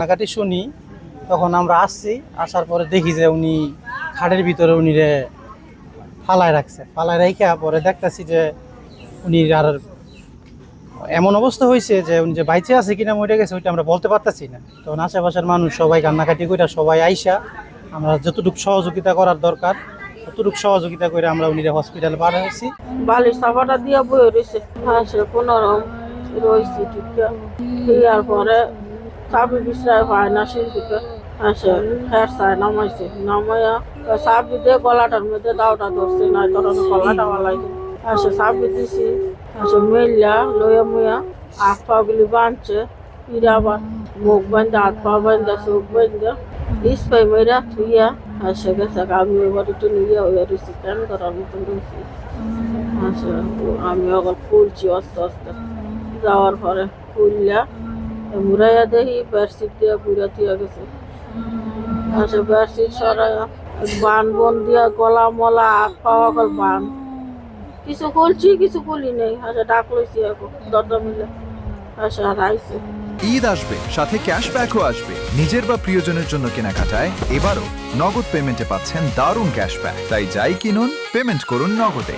কান্নাকাটি শুনি, তখন আমরা আসছি, আসার পরে দেখি যে উনি খাটের ভিতরে উনি ফালায় রাখছে, ফালায় রেখা পরে দেখতেছি যে উনি আর এমন অবস্থা হয়েছে যে উনি যে বাইচে আছে কিনা মরে গেছে ওইটা আমরা বলতে পারতেছি না। তখন আশেপাশের মানুষ সবাই কান্নাকাটি করে সবাই আইসা আমরা যতটুকু সহযোগিতা করার দরকার ততটুকু সহযোগিতা করে আমরা উনি হসপিটালে পাঠাইছি। বালিশ চাপাটা দিয়ে বয়ে রয়েছে, সে কোনোরকম রয়েছে ইয়ার পরে চাবি বিশ্রায় হয় না শিল্পীকে আসে ফের চায় নামাইছে, নামাইয়া চাবি দিয়ে গলাটার মধ্যে দাওটা ধরছে, নাই তোর গলাটা লাগে আসে চাবি দিছি, আসে মেলিয়া লইয়া মুইয়া হাত পা গুলি বাঁধছে, ইরা আবার মুখ বান্ধা হাত পা বান্ধা চোখ বান্ধা ইস্পাই মেয়েরা থুইয়া আসে গেছে। আমি এবার একটু নিয়ে হয়ে রয়েছি, কেন করার মতন রয়েছি। আচ্ছা আমি এখন ফুলছি আস্তে আস্তে, যাওয়ার পরে ফুললা মুড়াইয়া দেখি বেডশিট দিয়া বুড়া দিয়া গেছে। আচ্ছা বেডশিট সরাইয়া বান বন দিয়া গলা মলা হাত পাওয়া গল বান, কিছু খুলছি কিছু খুলি নেই। আচ্ছা ডাক লইছি এখন দরজা মিলে, আচ্ছা আর আইসে। ঈদ আসবে, সাথে ক্যাশব্যাকও আসবে। নিজের বা প্রিয়জনের জন্য কেনাকাটায় এবারও নগদ পেমেন্টে পাচ্ছেন দারুণ ক্যাশব্যাক। তাই যাই কিনুন, পেমেন্ট করুন নগদে।